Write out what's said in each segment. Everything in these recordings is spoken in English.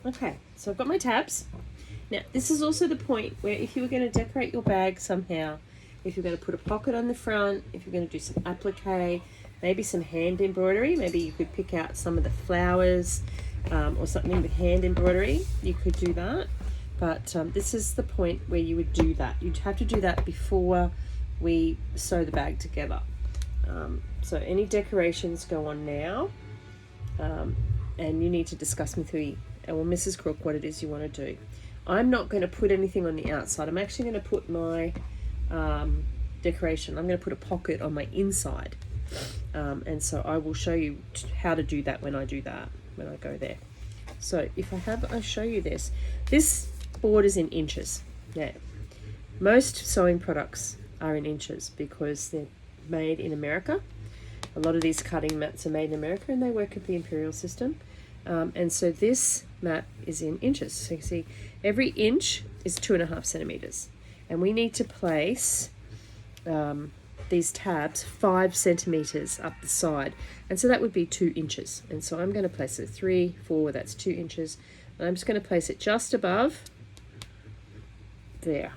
Okay, so I've got my tabs. Now, this is also the point where if you were going to decorate your bag somehow, if you're going to put a pocket on the front, if you're going to do some applique, maybe some hand embroidery, maybe you could pick out some of the flowers or something with hand embroidery, you could do that. But this is the point where you would do that. You'd have to do that before we sew the bag together. So any decorations go on now, and you need to discuss with me or Mrs. Crook what it is you want to do. I'm not going to put anything on the outside. I'm actually going to put my decoration. I'm going to put a pocket on my inside, and so I will show you how to do that when I do that, when I go there. So if I'll show you this. This board is in inches. Yeah, most sewing products are in inches because they're made in America. A lot of these cutting mats are made in America and they work at the imperial system. And so this mat is in inches. So you can see every inch is 2.5 centimeters. And we need to place these tabs 5 centimeters up the side. And so that would be 2 inches. And so I'm going to place it 3, 4, that's 2 inches. And I'm just going to place it just above there.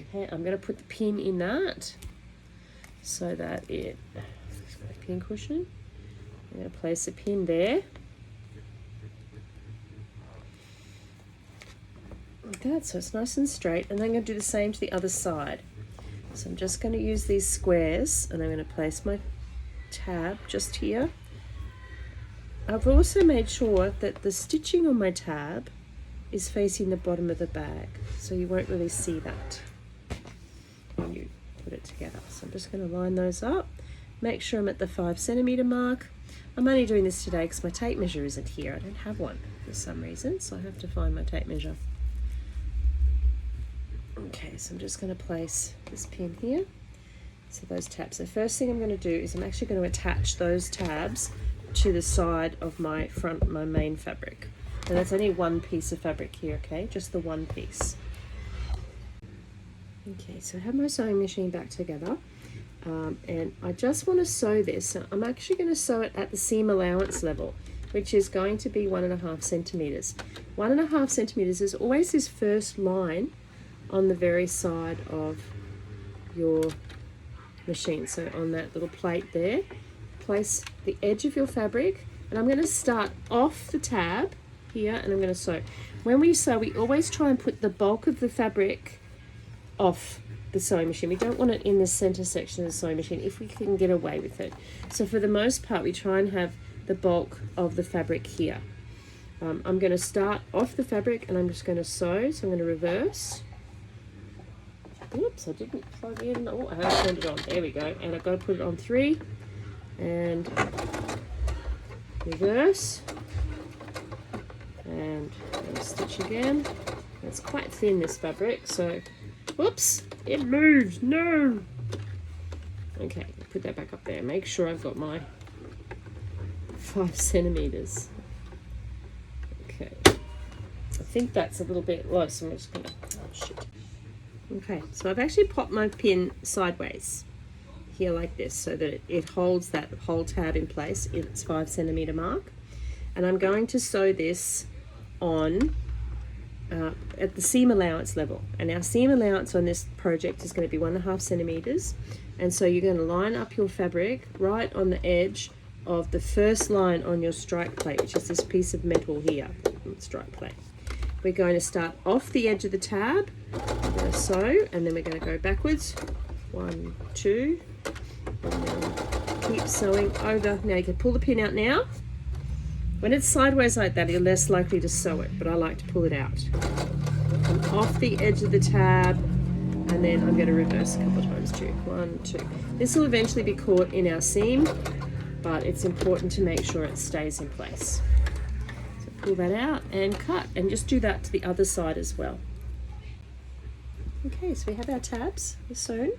Okay, I'm going to put the pin in that so that it, a pin cushion. I'm going to place a pin there. Like that, so it's nice and straight. And then I'm going to do the same to the other side. So I'm just going to use these squares and I'm going to place my tab just here. I've also made sure that the stitching on my tab is facing the bottom of the bag, so you won't really see that when you put it together. So I'm just going to line those up, make sure I'm at the 5 centimeter mark. I'm only doing this today because my tape measure isn't here. I don't have one for some reason, so I have to find my tape measure. Okay, so I'm just going to place this pin here. So those tabs. The first thing I'm going to do is I'm actually going to attach those tabs to the side of my main fabric. And that's only one piece of fabric here, okay? Just the one piece. Okay, so I have my sewing machine back together. And I just want to sew this. So I'm actually going to sew it at the seam allowance level, which is going to be 1.5 centimeters. 1.5 centimeters is always this first line on the very side of your machine. So on that little plate there, place the edge of your fabric, and I'm going to start off the tab here and I'm going to sew. When we sew, we always try and put the bulk of the fabric off the sewing machine. We don't want it in the center section of the sewing machine if we can get away with it. So for the most part, we try and have the bulk of the fabric here. I'm going to start off the fabric and I'm just going to sew. So I'm going to reverse. Oops, I didn't plug in. Oh, I haven't turned it on. There we go. And I've got to put it on 3 and reverse and stitch again. It's quite thin, this fabric, so whoops, it moved. No. Okay, put that back up there. Make sure I've got my 5 centimeters. Okay, I think that's a little bit low, so I'm just gonna, oh shit. Okay, so I've actually popped my pin sideways here like this so that it holds that whole tab in place in its 5 centimeter mark. And I'm going to sew this on at the seam allowance level. And our seam allowance on this project is going to be 1.5 centimeters. And so you're going to line up your fabric right on the edge of the first line on your strike plate, which is this piece of metal here, strike plate. We're going to start off the edge of the tab, we're going to sew, and then we're going to go backwards. 1, 2, and then keep sewing over. Now you can pull the pin out now. When it's sideways like that, you're less likely to sew it, but I like to pull it out. Come off the edge of the tab, and then I'm going to reverse a couple of times too. 1, 2. This will eventually be caught in our seam, but it's important to make sure it stays in place. Pull that out and cut, and just do that to the other side as well. Okay, so we have our tabs sewn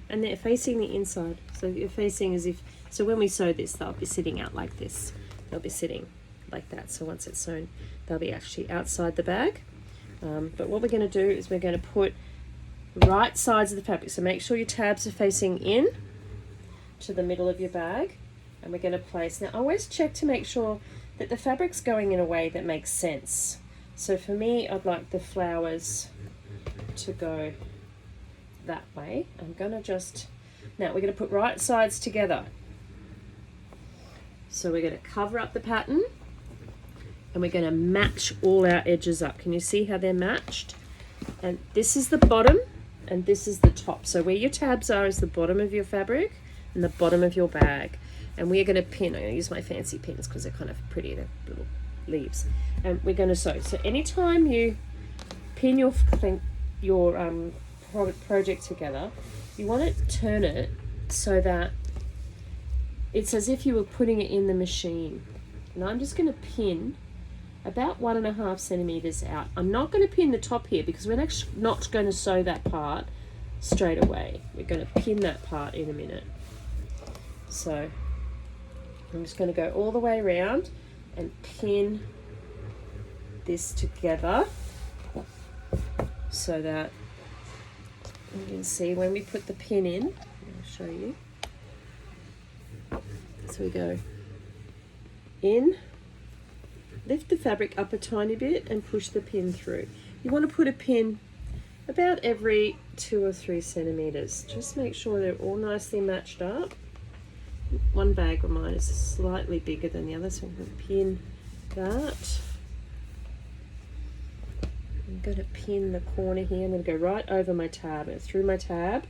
and they're facing the inside. So you're facing as if, so when we sew this, they'll be sitting out like this. They'll be sitting like that. So once it's sewn, they'll be actually outside the bag. But what we're going to do is we're going to put right sides of the fabric. So make sure your tabs are facing in to the middle of your bag. And we're going to place, now always check to make sure that the fabric's going in a way that makes sense. So for me, I'd like the flowers to go that way. I'm gonna just, now we're gonna put right sides together. So we're gonna cover up the pattern and we're gonna match all our edges up. Can you see how they're matched? And this is the bottom and this is the top. So where your tabs are is the bottom of your fabric and the bottom of your bag. And we're gonna pin, I'm gonna use my fancy pins because they're kind of pretty, they're little leaves. And we're gonna sew. So anytime you pin your project together, you want to turn it so that it's as if you were putting it in the machine. And I'm just going to pin about 1.5 centimeters out. I'm not going to pin the top here because we're not going to sew that part straight away. We're going to pin that part in a minute. So I'm just going to go all the way around and pin this together so that you can see when we put the pin in. I'll show you. So we go in, lift the fabric up a tiny bit and push the pin through. You want to put a pin about every 2 or 3 centimeters. Just make sure they're all nicely matched up. One bag of mine is slightly bigger than the other, so I'm going to pin that. I'm going to pin the corner here. I'm going to go right over my tab and through my tab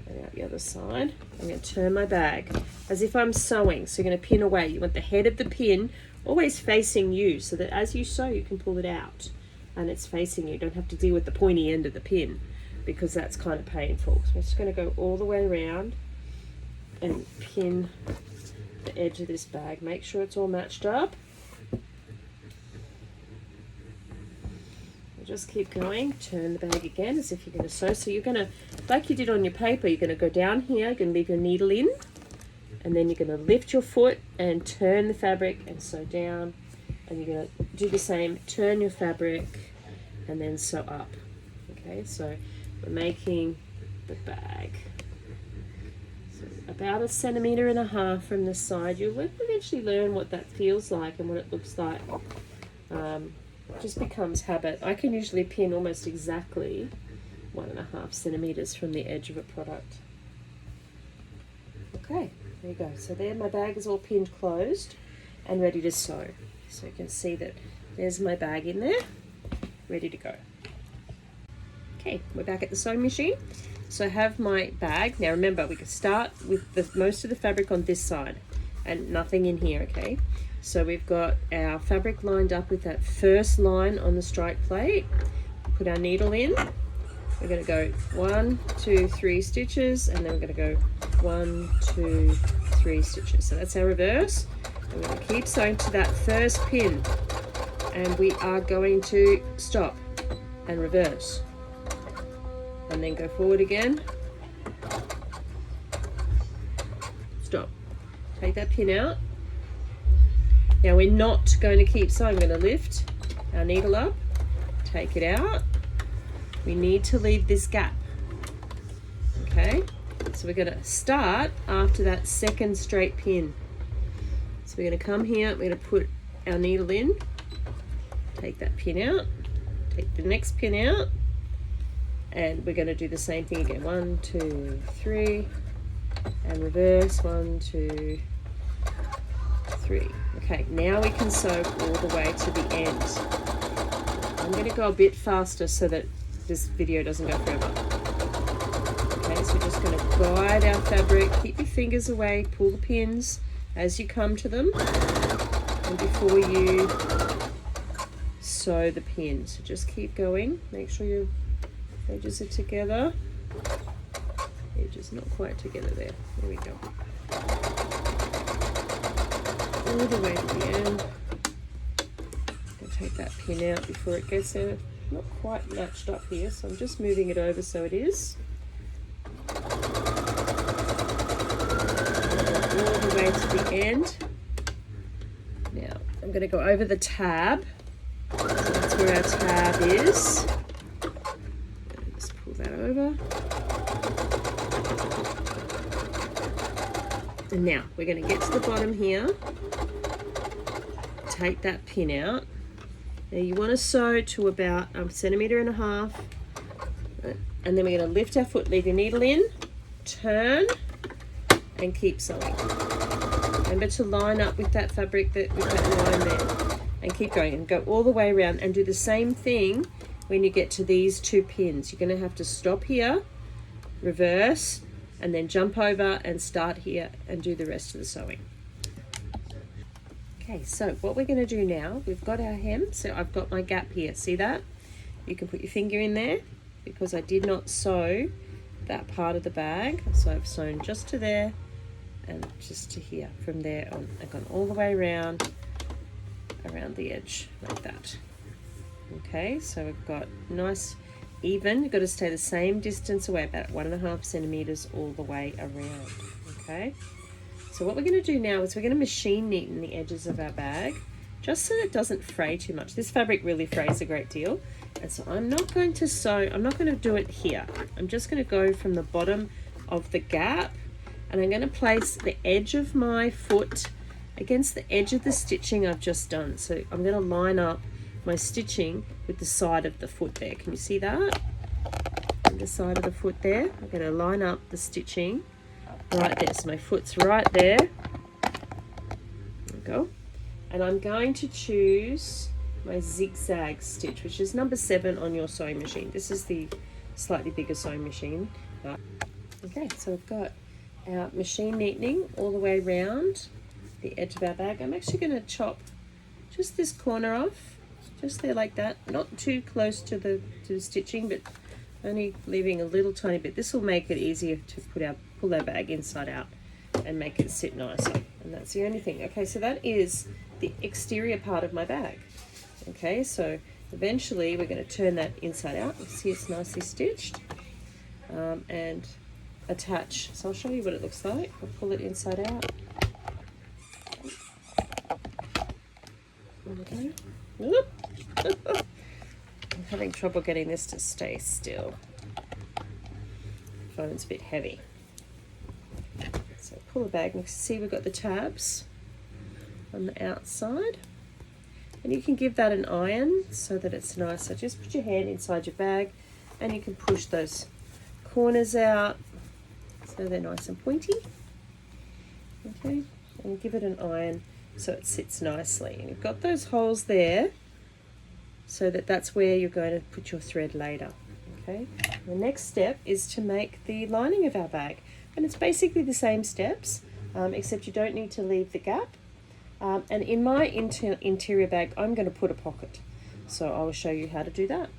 and out the other side. I'm going to turn my bag as if I'm sewing. So you're going to pin away. You want the head of the pin always facing you so that as you sew you can pull it out and it's facing you. You don't have to deal with the pointy end of the pin because that's kind of painful. So I'm just going to go all the way around and pin the edge of this bag. Make sure it's all matched up. Just keep going, turn the bag again as if you're going to sew. So you're going to, like you did on your paper, you're going to go down here, you're going to leave your needle in, and then you're going to lift your foot and turn the fabric and sew down, and you're going to do the same, turn your fabric and then sew up. Okay, so we're making the bag. So about 1.5 centimeters from the side. You'll eventually learn what that feels like and what it looks like. It just becomes habit. I can usually pin almost exactly 1.5 centimeters from the edge of a product. Okay, there you go. So there my bag is all pinned closed and ready to sew. So you can see that there's my bag in there, ready to go. Okay, we're back at the sewing machine. So I have my bag. Now remember, we can start with most of the fabric on this side and nothing in here, okay? So we've got our fabric lined up with that first line on the strike plate. Put our needle in. We're going to go 1, 2, 3 stitches, and then we're going to go 1, 2, 3 stitches. So that's our reverse. We're going to keep sewing to that first pin, and we are going to stop and reverse, and then go forward again. Stop. Take that pin out. Now we're not going to keep sewing. I'm going to lift our needle up, take it out. We need to leave this gap. Okay, so we're going to start after that second straight pin. So we're going to come here, we're going to put our needle in, take that pin out, take the next pin out, and we're going to do the same thing again. 1, 2, 3, and reverse. 1, 2, 3. Okay, now we can sew all the way to the end. I'm going to go a bit faster so that this video doesn't go forever. Okay, so we're just going to guide our fabric. Keep your fingers away, pull the pins as you come to them, and before you sew the pin. So just keep going. Make sure your edges are together. Edges not quite together there. There we go. All the way to the end. I'll take that pin out before it gets there. Not quite matched up here, so I'm just moving it over so it is. All the way to the end. Now I'm going to go over the tab. So that's where our tab is. Just pull that over. And now we're going to get to the bottom here. Take that pin out Now you want to sew to about 1.5 centimeters, and then we're going to lift our foot, leave your needle in, turn, and keep sewing. Remember to line up with that fabric, with that line there, and keep going, and go all the way around, and do the same thing when you get to these 2 pins. You're going to have to stop here, reverse, and then jump over and start here and do the rest of the sewing. Okay, so what we're going to do now, we've got our hem, so I've got my gap here. See that? You can put your finger in there because I did not sew that part of the bag. So I've sewn just to there and just to here. From there on, I've gone all the way around the edge like that. Okay, so we've got nice even. You've got to stay the same distance away, about 1.5 centimeters all the way around. Okay. So what we're going to do now is we're going to machine neaten the edges of our bag just so it doesn't fray too much. This fabric really frays a great deal, and so I'm not going to sew, I'm not going to do it here. I'm just going to go from the bottom of the gap, and I'm going to place the edge of my foot against the edge of the stitching I've just done. So I'm going to line up my stitching with the side of the foot there. Can you see that? On the side of the foot there, I'm going to line up the stitching right there. So my foot's right there. There we go. And I'm going to choose my zigzag stitch, which is number 7 on your sewing machine. This is the slightly bigger sewing machine. Okay, so we've got our machine neatening all the way around the edge of our bag. I'm actually going to chop just this corner off, just there like that. Not too close to the stitching, but only leaving a little tiny bit. This will make it easier to pull our bag inside out and make it sit nicer. And that's the only thing. Okay, so that is the exterior part of my bag. Okay, so eventually we're going to turn that inside out. You see it's nicely stitched, and attach. So I'll show you what it looks like. I'll pull it inside out. Okay. I'm having trouble getting this to stay still. Phone's a bit heavy. So pull the bag, and you can see we've got the tabs on the outside, and you can give that an iron so that it's nice. So just put your hand inside your bag, and you can push those corners out so they're nice and pointy. Okay, and give it an iron so it sits nicely. And you've got those holes there so that's where you're going to put your thread later. Okay, the next step is to make the lining of our bag, and it's basically the same steps, except you don't need to leave the gap. And in my interior bag, I'm going to put a pocket, so I will show you how to do that.